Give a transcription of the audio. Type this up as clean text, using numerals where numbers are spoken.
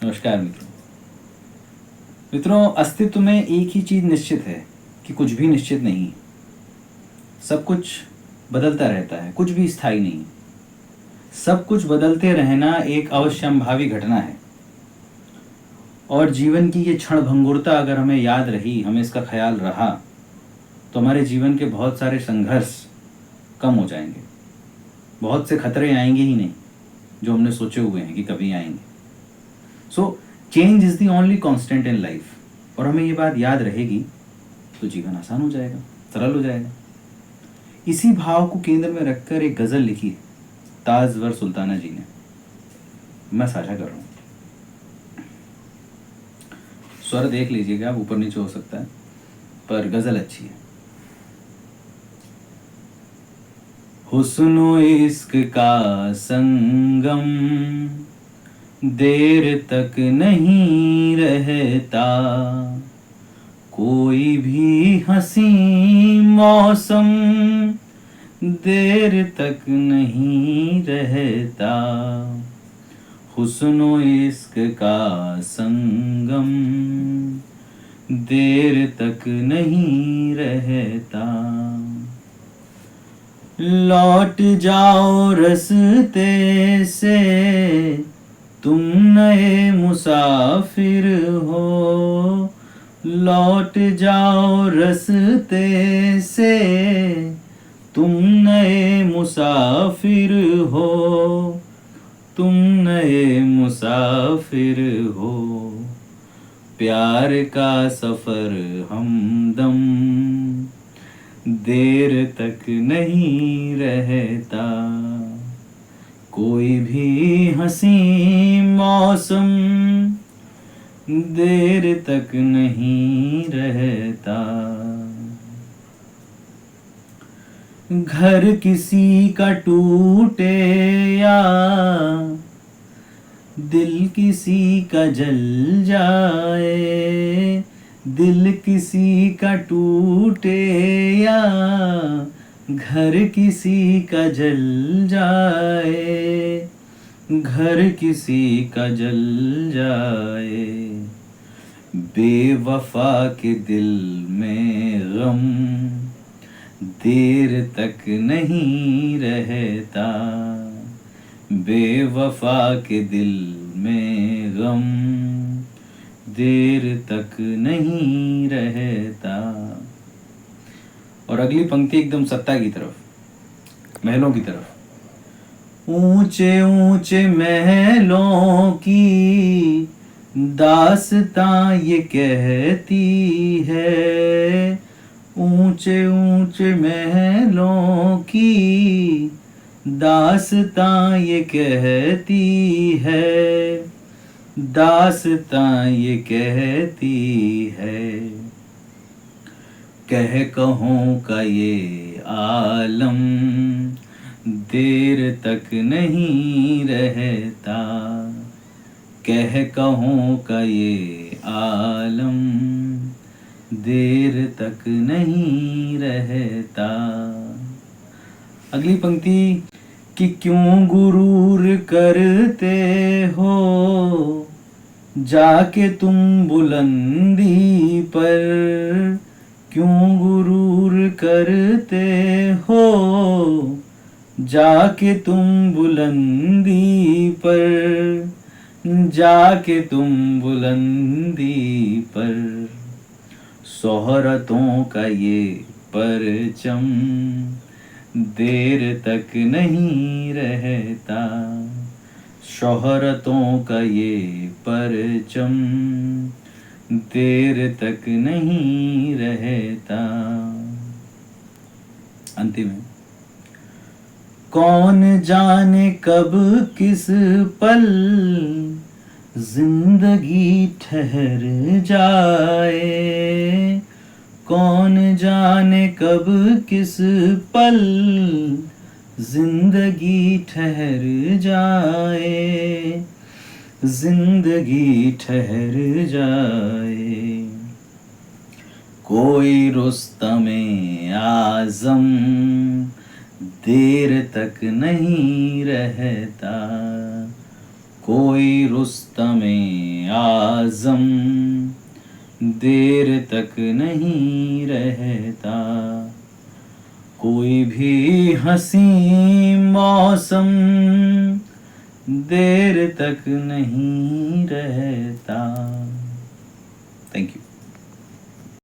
नमस्कार मित्रों। अस्तित्व में एक ही चीज निश्चित है कि कुछ भी निश्चित नहीं है। सब कुछ बदलता रहता है, कुछ भी स्थायी नहीं। सब कुछ बदलते रहना एक अवश्यंभावी घटना है और जीवन की ये क्षण भंगुरता अगर हमें याद रही, हमें इसका ख्याल रहा, तो हमारे जीवन के बहुत सारे संघर्ष कम हो जाएंगे। बहुत से खतरे आएंगे ही नहीं जो हमने सोचे हुए हैं कि कभी आएंगे। So change is the only constant in life. और हमें ये बात याद रहेगी तो जीवन आसान हो जाएगा, सरल हो जाएगा। इसी भाव को केंद्र में रखकर एक गजल लिखी है ताजवर सुल्ताना जी ने, मैं साझा कर रहा हूँ। स्वर देख लीजिएगा, ऊपर नीचे हो सकता है, पर गजल अच्छी है। हुस्नो इश्क का संगम देर तक नहीं रहता, कोई भी हंसी मौसम देर तक नहीं रहता। हुस्नो इश्क का संगम देर तक नहीं रहता। लौट जाओ रस्ते से तुम नए मुसाफिर हो, लौट जाओ रस्ते से तुम नए मुसाफिर हो, तुम नए मुसाफिर हो। प्यार का सफर हमदम देर तक नहीं रहता, कोई भी हंसी मौसम देर तक नहीं रहता। घर किसी का टूटे या दिल किसी का जल जाए, दिल किसी का टूटे या घर किसी का जल जाए, घर किसी का जल जाए। बेवफा के दिल में गम देर तक नहीं रहता, बेवफा के दिल में गम देर तक नहीं रहता। और अगली पंक्ति एकदम सत्ता की तरफ, महलों की तरफ। ऊंचे ऊंचे महलों की दास्तां ये कहती है, ऊंचे ऊंचे महलों की दास्तां ये कहती है, दास्तां ये कहती है। कह कहों का ये आलम देर तक नहीं रहता, कह कहों का ये आलम देर तक नहीं रहता। अगली पंक्ति कि क्यों गुरूर करते हो जाके तुम बुलंदी पर, क्यों गुरूर करते हो जाके तुम बुलंदी पर, जाके तुम बुलंदी पर। शोहरतों का ये परचम देर तक नहीं रहता, शोहरतों का ये परचम देर तक नहीं रहता। अंतिम है। कौन जाने कब किस पल जिंदगी ठहर जाए, कौन जाने कब किस पल जिंदगी ठहर जाए, जिंदगी ठहर जाए। कोई रुस्तमे आज़म देर तक नहीं रहता, कोई रुस्तमे आज़म देर तक नहीं रहता, कोई भी हंसी मौसम देर तक नहीं रहता। Thank you.